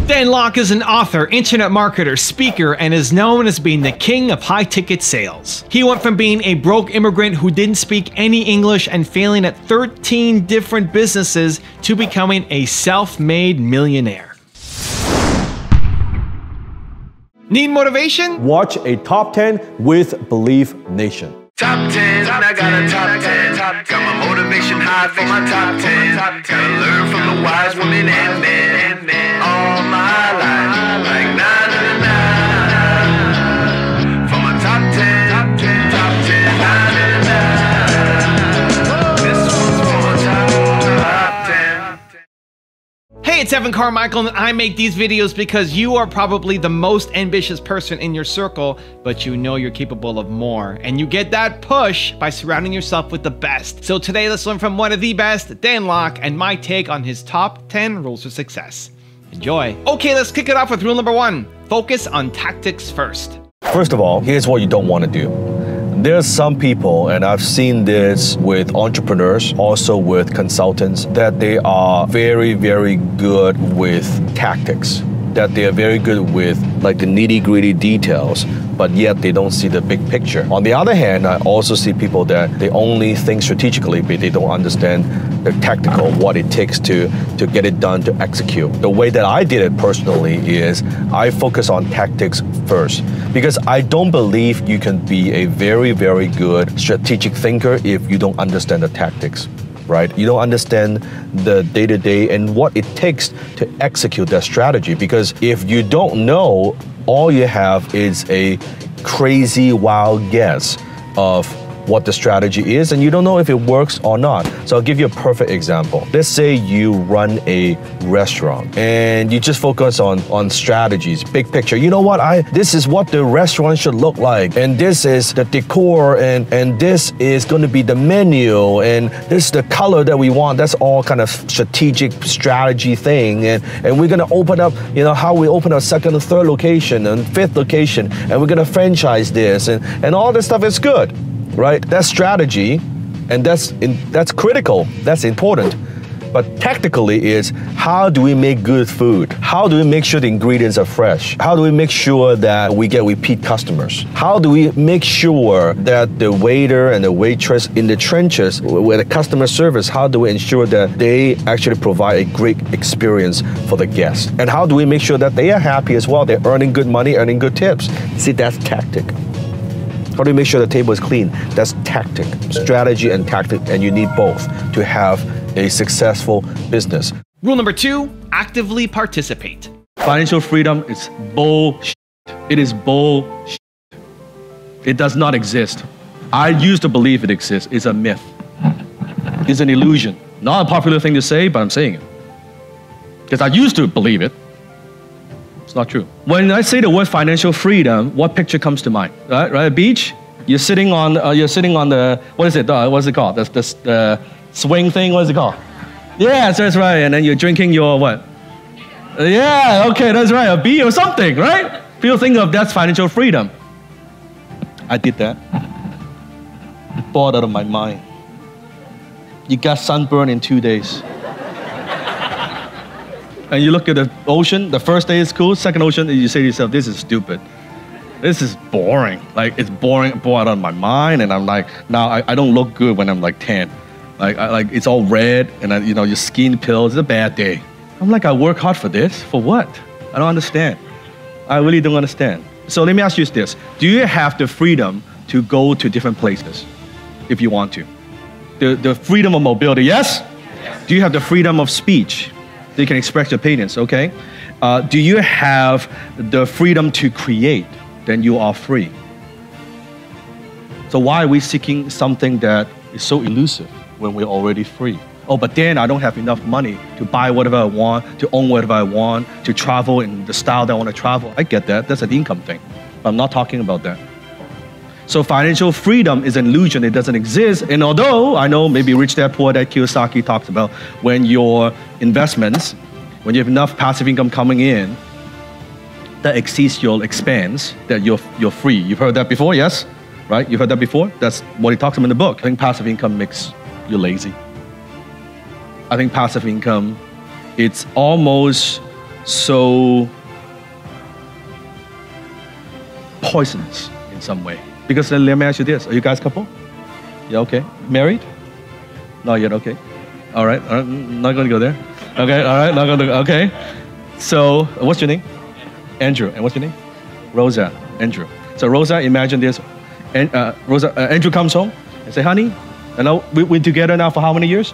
Dan Lok is an author, internet marketer, speaker, and is known as being the king of high-ticket sales. He went from being a broke immigrant who didn't speak any English and failing at 13 different businesses to becoming a self-made millionaire. Need motivation? Watch a top 10 with Believe Nation. Top 10, I got a top 10. Got my motivation high for my top 10. Gotta learn from the wise women and men all my life. Like 9 and 9. For my top 10, top 10, 9 and 9. This one's for my top 10. Hey, it's Carmichael, and I make these videos because you are probably the most ambitious person in your circle, but you know you're capable of more. And you get that push by surrounding yourself with the best. So today, let's learn from one of the best, Dan Lok, and my take on his top 10 rules for success. Enjoy. Okay, let's kick it off with rule number 1. Focus on tactics first. First of all, here's what you don't want to do. There's some people, and I've seen this with entrepreneurs, also with consultants, that they are very, very good with tactics, that they are very good with like the nitty-gritty details, but yet they don't see the big picture. On the other hand, I also see people that they only think strategically, but they don't understand the tactical, what it takes to get it done, to execute. The way that I did it personally is I focus on tactics first, because I don't believe you can be a very, very good strategic thinker if you don't understand the tactics. Right? You don't understand the day-to-day and what it takes to execute that strategy. Because if you don't know, all you have is a crazy, wild guess of what the strategy is, and you don't know if it works or not. So I'll give you a perfect example. Let's say you run a restaurant and you just focus on strategies, big picture. You know what? This is what the restaurant should look like, and this is the decor, and this is going to be the menu, and this is the color that we want. That's all kind of strategic strategy thing, and we're going to open up, you know, how we open a second and third location and fifth location, and we're going to franchise this, and all this stuff is good. Right? That's strategy, and that's critical, that's important. But tactically is, how do we make good food? How do we make sure the ingredients are fresh? How do we make sure that we get repeat customers? How do we make sure that the waiter and the waitress in the trenches with the customer service, how do we ensure that they actually provide a great experience for the guests? And how do we make sure that they are happy as well? They're earning good money, earning good tips. See, that's tactic. How do you make sure the table is clean? That's tactic, strategy and tactic, and you need both to have a successful business. Rule number 2, actively participate. Financial freedom is bullshit. It is bullshit. It does not exist. I used to believe it exists. It's a myth. It's an illusion. Not a popular thing to say, but I'm saying it. Because I used to believe it. It's not true. When I say the word financial freedom, what picture comes to mind? Right, a beach. You're sitting on the what is it? What's it called? The swing thing. What is it called? Yeah, that's right. And then you're drinking your what? Yeah, okay, that's right. A beer or something, right? People think of that's financial freedom. I did that. Bored out of my mind. You got sunburned in 2 days. And you look at the ocean, the first day is cool, second ocean, you say to yourself, this is stupid. This is boring. Like, it's boring, bored out of my mind, and I'm like, now I don't look good when I'm like 10. Like it's all red, and you know, your skin peels, it's a bad day. I'm like, I work hard for this? For what? I don't understand. I really don't understand. So let me ask you this. Do you have the freedom to go to different places if you want to? The freedom of mobility, yes? Do you have the freedom of speech? You can express your opinions, okay? Do you have the freedom to create? Then you are free. So why are we seeking something that is so elusive when we're already free? Oh, but then I don't have enough money to buy whatever I want, to own whatever I want, to travel in the style that I want to travel. I get that, that's an income thing. But I'm not talking about that. So financial freedom is an illusion, it doesn't exist. And although I know maybe Rich Dad Poor Dad Kiyosaki talks about when your investments, when you have enough passive income coming in that exceeds your expense, that you're free. You've heard that before, yes? Right? You've heard that before? That's what he talks about in the book. I think passive income makes you lazy. I think passive income, it's almost so poisonous in some way. Because let me ask you this, are you guys couple? Yeah, okay. Married? Not yet, okay. All right, not gonna go there. Okay, all right, not gonna go, okay. So, what's your name? Andrew. And what's your name? Rosa. Andrew. So Rosa, imagine this. And Andrew comes home and say, honey, you know, we're together now for how many years?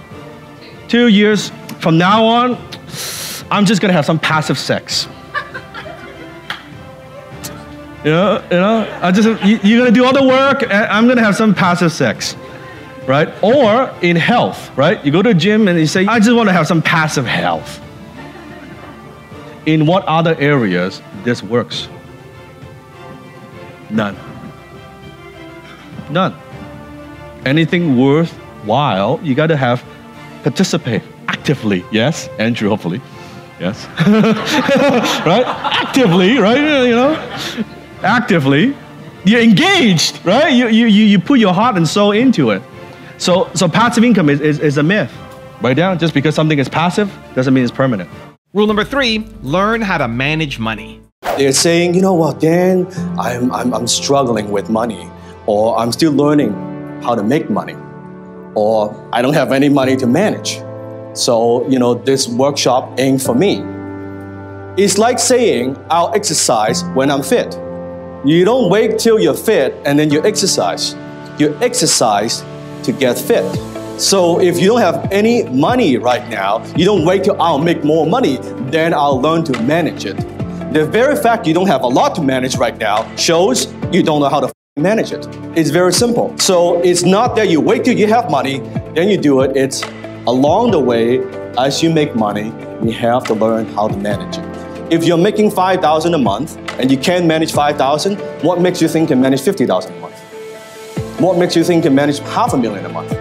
2 years. From now on, I'm just gonna have some passive sex. You're gonna do all the work, and I'm gonna have some passive sex, right? Or in health, right? You go to a gym and you say, I just want to have some passive health. In what other areas this works? None. None. Anything worthwhile, you got to have participate actively. Yes, Andrew, hopefully. Yes. Right? Actively, right? You know, actively. You're engaged, right? You put your heart and soul into it. So passive income is a myth. Write down, just because something is passive doesn't mean it's permanent. Rule number 3, learn how to manage money. They're saying, you know what, Dan, I'm struggling with money, or I'm still learning how to make money, or I don't have any money to manage. So, you know, this workshop ain't for me. It's like saying, I'll exercise when I'm fit. You don't wait till you're fit and then you exercise. You exercise to get fit. So if you don't have any money right now, you don't wait till I'll make more money, then I'll learn to manage it. The very fact you don't have a lot to manage right now shows you don't know how to manage it. It's very simple. So it's not that you wait till you have money, then you do it. It's along the way, as you make money, you have to learn how to manage it. If you're making $5,000 a month and you can't manage $5,000, what makes you think you can manage $50,000 a month? What makes you think you can manage $500,000 a month?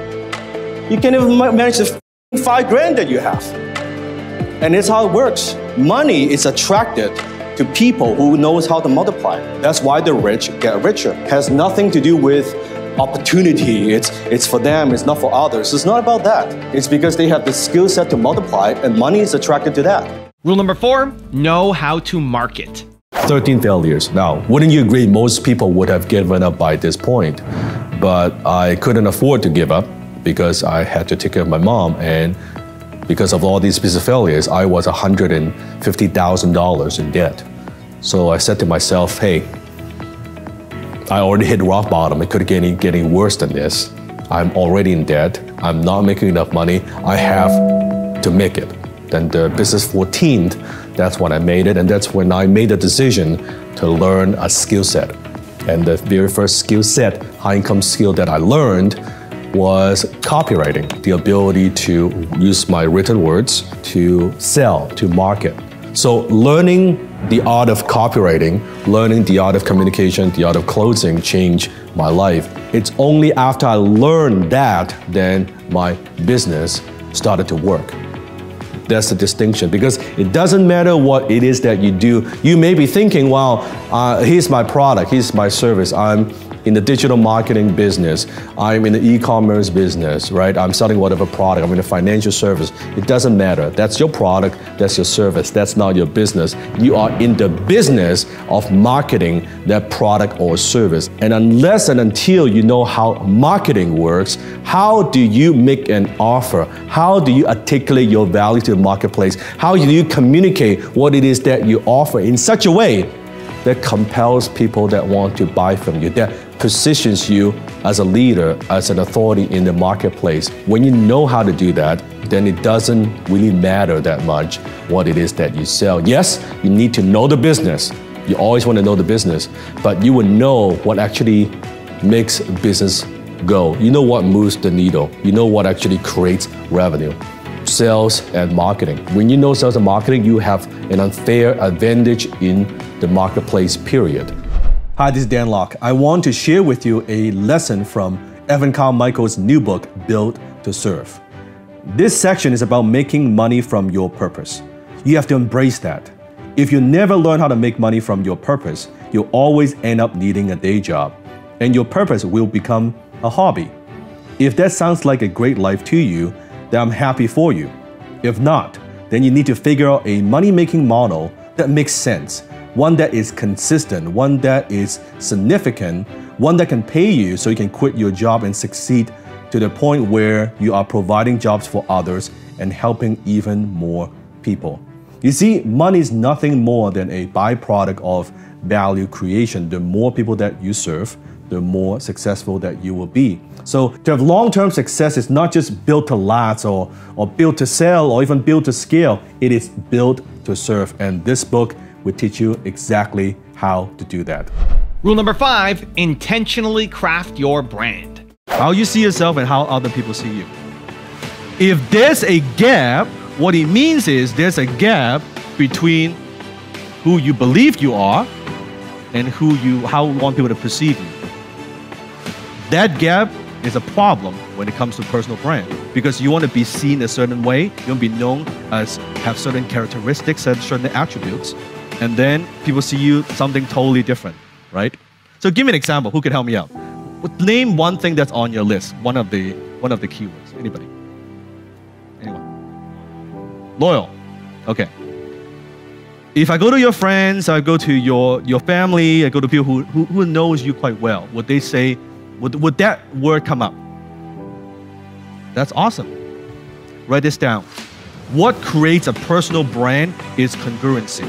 You can't even manage the $5 grand that you have. And it's how it works. Money is attracted to people who knows how to multiply. That's why the rich get richer. It has nothing to do with opportunity. It's for them, it's not for others. It's not about that. It's because they have the skill set to multiply, and money is attracted to that. Rule number 4, know how to market. 13 failures. Now, wouldn't you agree most people would have given up by this point? But I couldn't afford to give up because I had to take care of my mom, and because of all these business failures, I was $150,000 in debt. So I said to myself, hey, I already hit rock bottom. It could get getting worse than this. I'm already in debt. I'm not making enough money. I have to make it. Then the business 14th, that's when I made it. And that's when I made the decision to learn a skill set. And the very first skill set, high income skill that I learned was copywriting, the ability to use my written words to sell, to market. So learning the art of copywriting, learning the art of communication, the art of closing changed my life. It's only after I learned that, then my business started to work. That's the distinction, because it doesn't matter what it is that you do. You may be thinking, well, here's my product, here's my service. I'm in the digital marketing business. I'm in the e-commerce business, right? I'm selling whatever product. I'm in the financial service. It doesn't matter. That's your product, that's your service. That's not your business. You are in the business of marketing that product or service. And unless and until you know how marketing works, how do you make an offer? How do you articulate your value to the marketplace? How do you communicate what it is that you offer in such a way that compels people that want to buy from you, that positions you as a leader, as an authority in the marketplace? When you know how to do that, then it doesn't really matter that much what it is that you sell. Yes, you need to know the business. You always want to know the business, but you will know what actually makes business go. You know what moves the needle. You know what actually creates revenue. Sales and marketing. When you know sales and marketing, you have an unfair advantage in the marketplace, period. Hi, this is Dan Lok. I want to share with you a lesson from Evan Carmichael's new book, Built to Serve. This section is about making money from your purpose. You have to embrace that. If you never learn how to make money from your purpose, you'll always end up needing a day job, and your purpose will become a hobby. If that sounds like a great life to you, then I'm happy for you. If not, then you need to figure out a money-making model that makes sense, one that is consistent, one that is significant, one that can pay you so you can quit your job and succeed to the point where you are providing jobs for others and helping even more people. You see, money is nothing more than a byproduct of value creation. The more people that you serve, the more successful that you will be. So to have long-term success is not just built to last or built to sell or even built to scale. It is built to serve. And this book will teach you exactly how to do that. Rule number 5, intentionally craft your brand. How you see yourself and how other people see you. If there's a gap, what it means is there's a gap between who you believe you are and how you want people to perceive you. That gap is a problem when it comes to personal brand, because you want to be seen a certain way, you want to be known as have certain characteristics and certain attributes, and then people see you something totally different, right? So give me an example. Who can help me out? Name one thing that's on your list. One of the keywords. Anybody? Anyone? Loyal. Okay. If I go to your friends, I go to your family, I go to people who knows you quite well, would they say, would that word come up? That's awesome. Write this down. What creates a personal brand is congruency.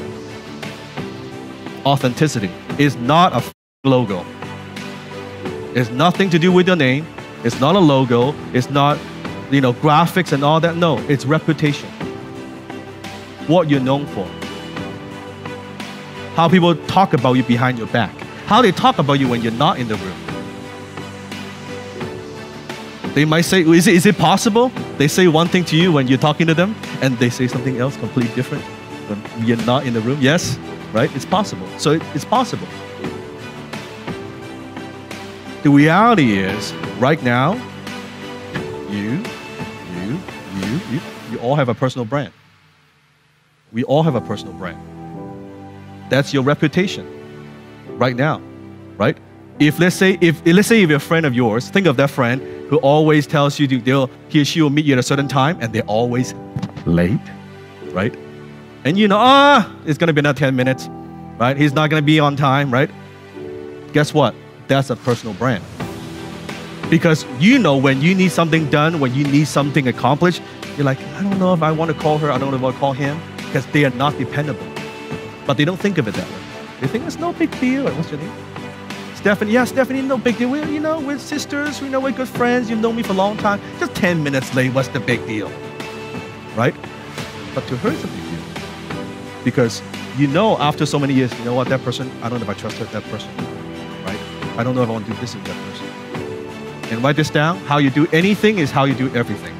Authenticity is not a logo. It's nothing to do with your name. It's not a logo. It's not, graphics and all that. No, it's reputation. What you're known for. How people talk about you behind your back. How they talk about you when you're not in the room. They might say, is it possible? They say one thing to you when you're talking to them, and they say something else completely different when you're not in the room. Yes, right? It's possible. So it's possible. The reality is, right now, you all have a personal brand. We all have a personal brand. That's your reputation right now, right? Let's say if you're a friend of yours, think of that friend who always tells you he or she will meet you at a certain time, and they're always late, right? And it's gonna be another 10 minutes, right? He's not gonna be on time, right? Guess what? That's a personal brand. Because when you need something done, when you need something accomplished, you're like, I don't know if I want to call her, I don't know if I want to call him, because they are not dependable. But they don't think of it that way. They think it's no big deal. What's your name? Stephanie. Yeah, Stephanie, no big deal. We're sisters, we're good friends, you've known me for a long time. Just 10 minutes late, what's the big deal? Right? But to her, it's a big deal. Because after so many years, you know what, that person, I don't know if I trust that person. Right? I don't know if I want to do this with that person. And write this down. How you do anything is how you do everything.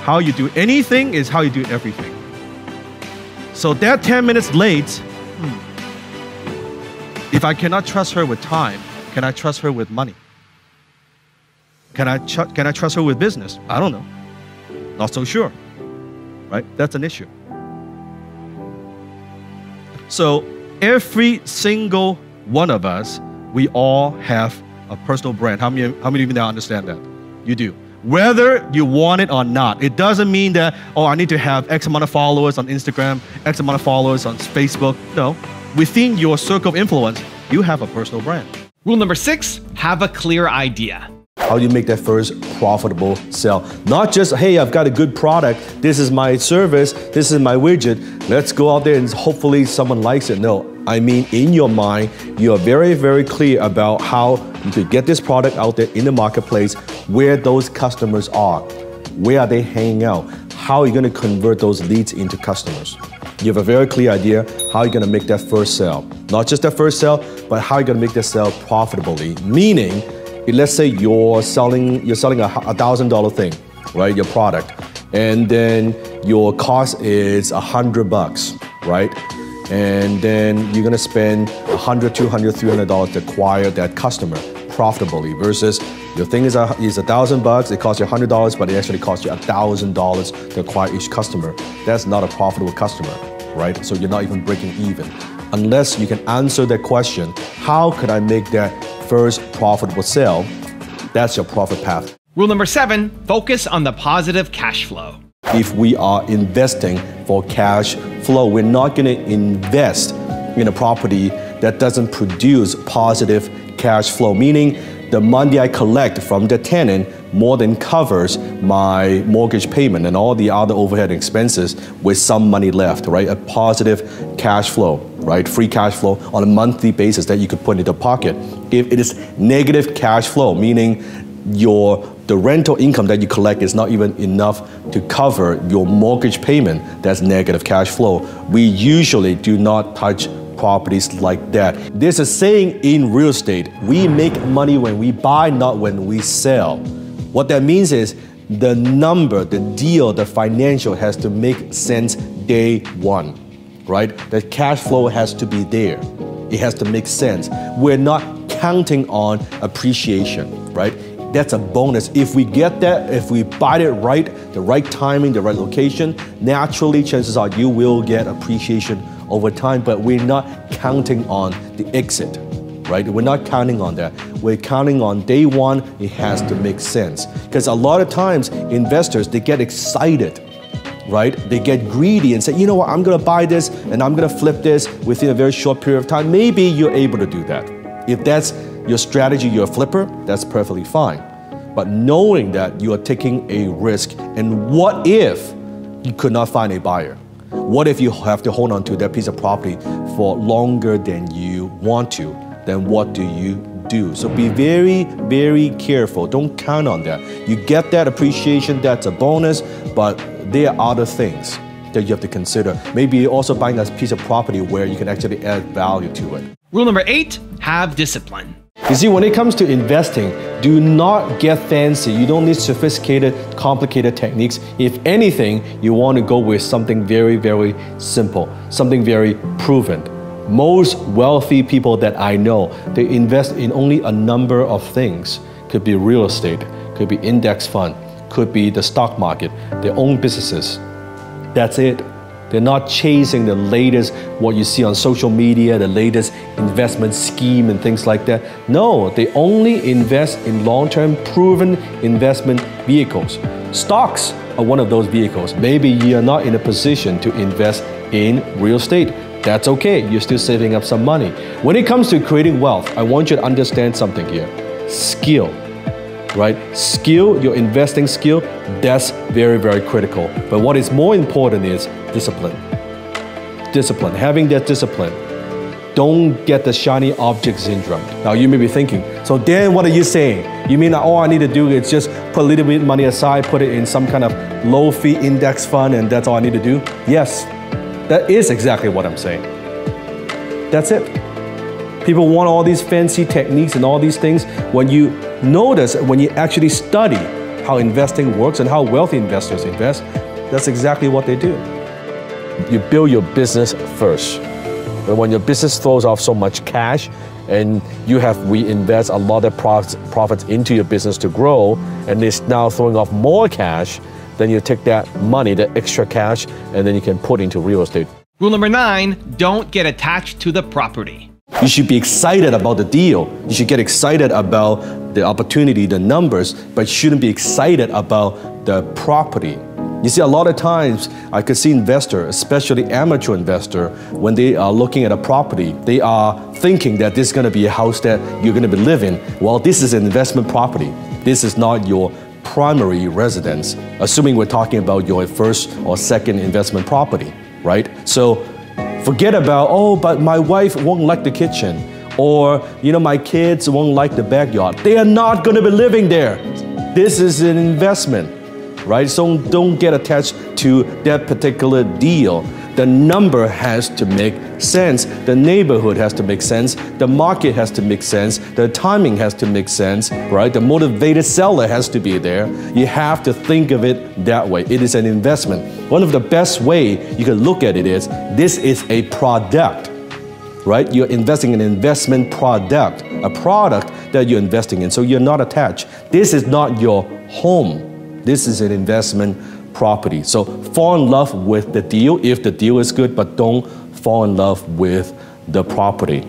How you do anything is how you do everything. So that 10 minutes late, if I cannot trust her with time, can I trust her with money? Can I trust her with business? I don't know. Not so sure. Right? That's an issue. So every single one of us, we all have a personal brand. How many of you now understand that? You do. Whether you want it or not. It doesn't mean that, I need to have X amount of followers on Instagram, X amount of followers on Facebook. No. Within your circle of influence, you have a personal brand. Rule number 6, have a clear idea. How do you make that first profitable sale? Not just, hey, I've got a good product, this is my service, this is my widget, let's go out there and hopefully someone likes it. No, I mean in your mind, you are very, very clear about how you could get this product out there in the marketplace, where those customers are, where are they hanging out, how are you going to convert those leads into customers. You have a very clear idea how you're going to make that first sale. Not just that first sale, but how you're going to make that sale profitably. Meaning, let's say you're selling a $1,000 thing, right? Your product, and then your cost is $100, right? And then you're gonna spend $100, $200, $300 to acquire that customer profitably. Versus your thing is $1,000, it costs you $100, but it actually costs you $1,000 to acquire each customer. That's not a profitable customer, right? So you're not even breaking even. Unless you can answer that question, how could I make that first profitable sale? That's your profit path. Rule number 7, focus on the positive cash flow. If we are investing for cash flow, we're not going to invest in a property that doesn't produce positive cash flow, meaning the money I collect from the tenant more than covers my mortgage payment and all the other overhead expenses with some money left, right? A positive cash flow, right? Free cash flow on a monthly basis that you could put into pocket. If it is negative cash flow, meaning the rental income that you collect is not even enough to cover your mortgage payment, that's negative cash flow. We usually do not touch properties like that. There's a saying in real estate, we make money when we buy, not when we sell. What that means is the number, the deal, the financial has to make sense day one, right? The cash flow has to be there. It has to make sense. We're not counting on appreciation, right? That's a bonus. If we get that, if we buy it right, the right timing, the right location, naturally chances are you will get appreciation over time, but we're not counting on the exit, right? We're not counting on that. We're counting on day one, it has to make sense. Because a lot of times investors, they get excited, right? They get greedy and say, you know what, I'm gonna buy this and I'm gonna flip this within a very short period of time. Maybe you're able to do that. If that's your strategy, you're a flipper, that's perfectly fine. But knowing that you are taking a risk, and what if you could not find a buyer? What if you have to hold on to that piece of property for longer than you want to? Then what do you do? So be very, very careful. Don't count on that. You get that appreciation, that's a bonus, but there are other things that you have to consider. Maybe you're also buying a piece of property where you can actually add value to it. Rule number 8, have discipline. You see, when it comes to investing, do not get fancy. You don't need sophisticated, complicated techniques. If anything, you want to go with something very, very simple, something very proven. Most wealthy people that I know, they invest in only a number of things. Could be real estate, could be index fund, could be the stock market, their own businesses. That's it. They're not chasing the latest, what you see on social media, the latest investment scheme and things like that. No, they only invest in long-term proven investment vehicles. Stocks are one of those vehicles. Maybe you're not in a position to invest in real estate. That's okay, you're still saving up some money. When it comes to creating wealth, I want you to understand something here. Skill. Right? Skill, your investing skill, that's very, very critical. But what is more important is discipline. Discipline, having that discipline. Don't get the shiny object syndrome. Now you may be thinking, so Dan, what are you saying? You mean all I need to do is just put a little bit of money aside, put it in some kind of low-fee index fund, and that's all I need to do? Yes, that is exactly what I'm saying. That's it. People want all these fancy techniques and all these things. When you notice, when you actually study how investing works and how wealthy investors invest, that's exactly what they do. You build your business first. But when your business throws off so much cash and you have reinvest a lot of profits into your business to grow, and it's now throwing off more cash, then you take that money, the extra cash, and then you can put into real estate. Rule number 9, don't get attached to the property. You should be excited about the deal. You should get excited about the opportunity, the numbers, but you shouldn't be excited about the property. You see, a lot of times I could see investors, especially amateur investor, when they are looking at a property, they are thinking that this is going to be a house that you're going to be living. Well, this is an investment property. This is not your primary residence, assuming we're talking about your first or second investment property, right? So forget about, oh, but my wife won't like the kitchen, or, you know, my kids won't like the backyard. They are not going to be living there. This is an investment, right? So don't get attached to that particular deal. The number has to make sense. The neighborhood has to make sense. The market has to make sense. The timing has to make sense, right? The motivated seller has to be there. You have to think of it that way. It is an investment. One of the best way you can look at it is, this is a product, right? You're investing in an investment product, a product that you're investing in. So you're not attached. This is not your home. This is an investment property. So fall in love with the deal if the deal is good, but don't fall in love with the property.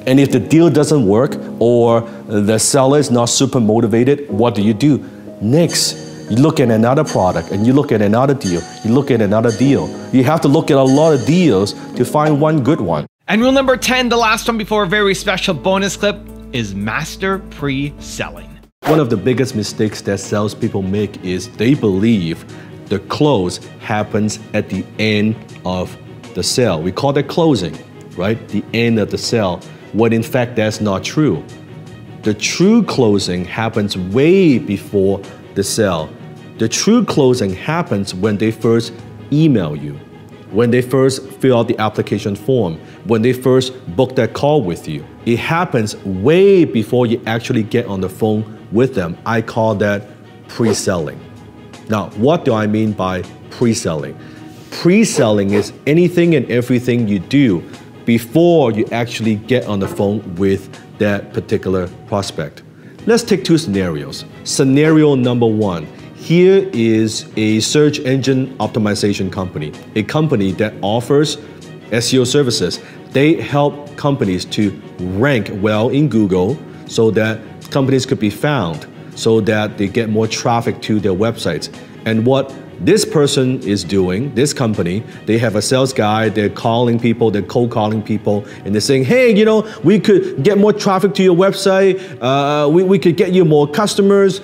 And if the deal doesn't work or the seller is not super motivated, what do? Next, You look at another product and you look at another deal. You look at another deal. You have to look at a lot of deals to find one good one. And rule number 10, the last one before a very special bonus clip, is master pre-selling. One of the biggest mistakes that salespeople make is they believe the close happens at the end of the sale. We call that closing, right? The end of the sale, when in fact that's not true. The true closing happens way before the sale. The true closing happens when they first email you, when they first fill out the application form, when they first book that call with you. It happens way before you actually get on the phone with them. I call that pre-selling. Now, what do I mean by pre-selling? Pre-selling is anything and everything you do before you actually get on the phone with that particular prospect. Let's take two scenarios. Scenario number one. Here is a search engine optimization company, a company that offers SEO services. They help companies to rank well in Google so that companies could be found, so that they get more traffic to their websites. And what this person is doing, this company, they have a sales guy, they're calling people, they're cold calling people, and they're saying, hey, you know, we could get more traffic to your website, we could get you more customers,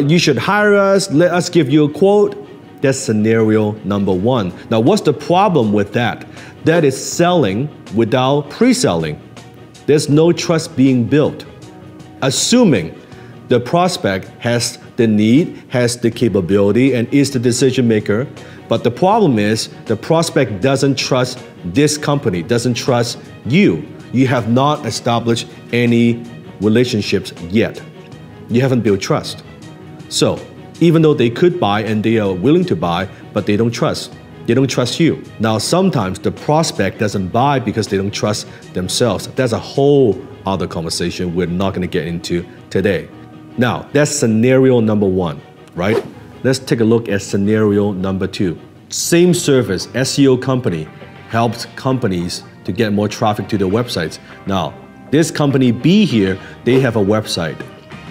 you should hire us, let us give you a quote. That's scenario number one. Now, what's the problem with that? That is selling without pre-selling. There's no trust being built. Assuming the prospect has the need, has the capability, and is the decision maker. But the problem is the prospect doesn't trust this company, doesn't trust you. You have not established any relationships yet. You haven't built trust. So even though they could buy and they are willing to buy, but they don't trust. They don't trust you. Now, sometimes the prospect doesn't buy because they don't trust themselves. That's a whole other conversation we're not going to get into today. Now, that's scenario number one, right? Let's take a look at scenario number two. Same service, SEO company helps companies to get more traffic to their websites. Now, this company B here, they have a website.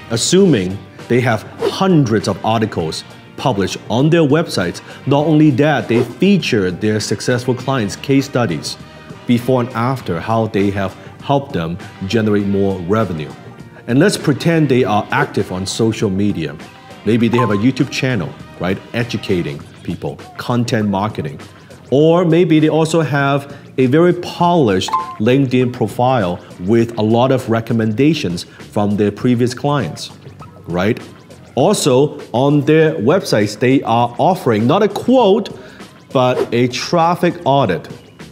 Assuming they have hundreds of articles published on their websites. Not only that, they feature their successful clients' case studies before and after, how they have helped them generate more revenue. And let's pretend they are active on social media. Maybe they have a YouTube channel, right? Educating people, content marketing. Or maybe they also have a very polished LinkedIn profile with a lot of recommendations from their previous clients, right? Also, on their websites, they are offering not a quote, but a traffic audit.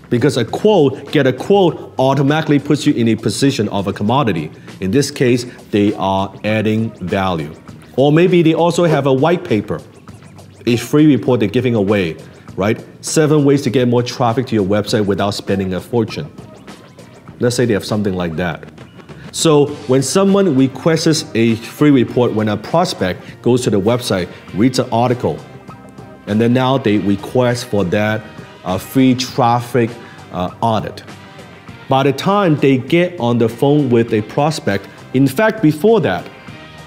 Because get a quote automatically puts you in a position of a commodity. In this case, they are adding value. Or maybe they also have a white paper, a free report they're giving away, right? 7 ways to get more traffic to your website without spending a fortune. Let's say they have something like that. So when someone requests a free report, when a prospect goes to the website, reads an article, and then now they request for that free traffic audit. By the time they get on the phone with a prospect, in fact, before that,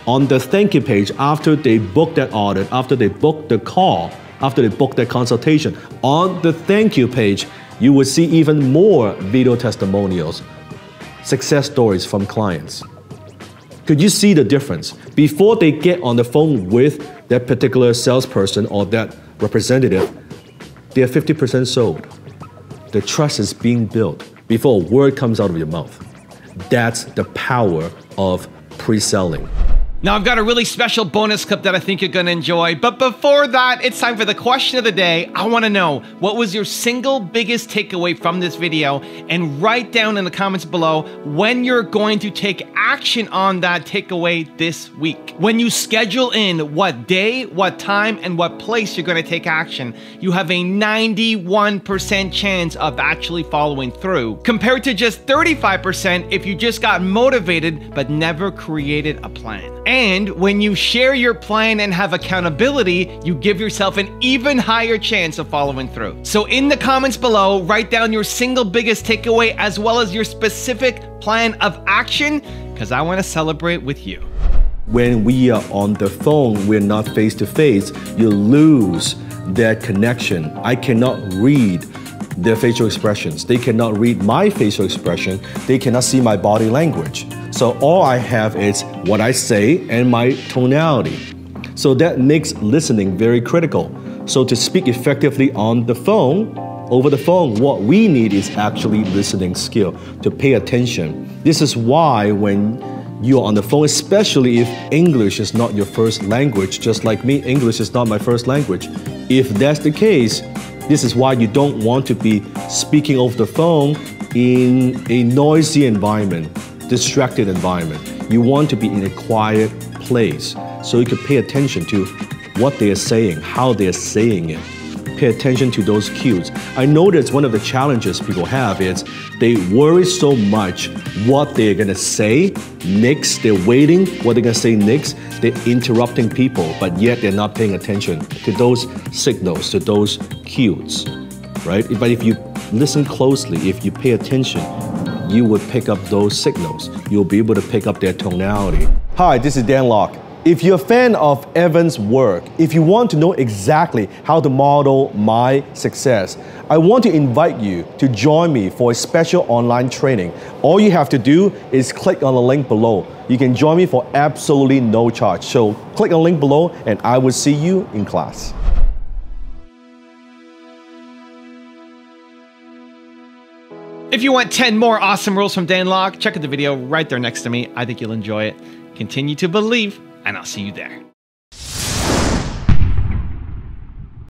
on the thank you page, after they book that audit, after they book the call, after they book that consultation, on the thank you page, you will see even more video testimonials, success stories from clients. Could you see the difference? Before they get on the phone with that particular salesperson or that representative, they are 50% sold. The trust is being built before a word comes out of your mouth. That's the power of pre-selling. Now, I've got a really special bonus clip that I think you're going to enjoy. But before that, it's time for the question of the day. I want to know, what was your single biggest takeaway from this video? And write down in the comments below when you're going to take action on that takeaway this week. When you schedule in what day, what time, and what place you're going to take action, you have a 91% chance of actually following through, compared to just 35% if you just got motivated but never created a plan. And when you share your plan and have accountability, you give yourself an even higher chance of following through. So in the comments below, write down your single biggest takeaway as well as your specific plan of action, because I want to celebrate with you. When we are on the phone, we're not face to face, you lose that connection. I cannot read their facial expressions. They cannot read my facial expression. They cannot see my body language. So all I have is what I say and my tonality. So that makes listening very critical. So to speak effectively on the phone, over the phone, what we need is actually listening skill, to pay attention. This is why when you're on the phone, especially if English is not your first language, just like me, English is not my first language. If that's the case, this is why you don't want to be speaking over the phone in a noisy environment, distracted environment. You want to be in a quiet place so you can pay attention to what they are saying, how they are saying it. Pay attention to those cues. I notice one of the challenges people have is they worry so much what they're gonna say next. They're waiting what they're gonna say next. They're interrupting people, but yet they're not paying attention to those signals, to those cues, right? But if you listen closely, if you pay attention, you would pick up those signals. You'll be able to pick up their tonality. Hi, this is Dan Lok. If you're a fan of Evan's work, if you want to know exactly how to model my success, I want to invite you to join me for a special online training. All you have to do is click on the link below. You can join me for absolutely no charge. So click on the link below and I will see you in class. If you want 10 more awesome rules from Dan Lok, check out the video right there next to me. I think you'll enjoy it. Continue to believe, and I'll see you there.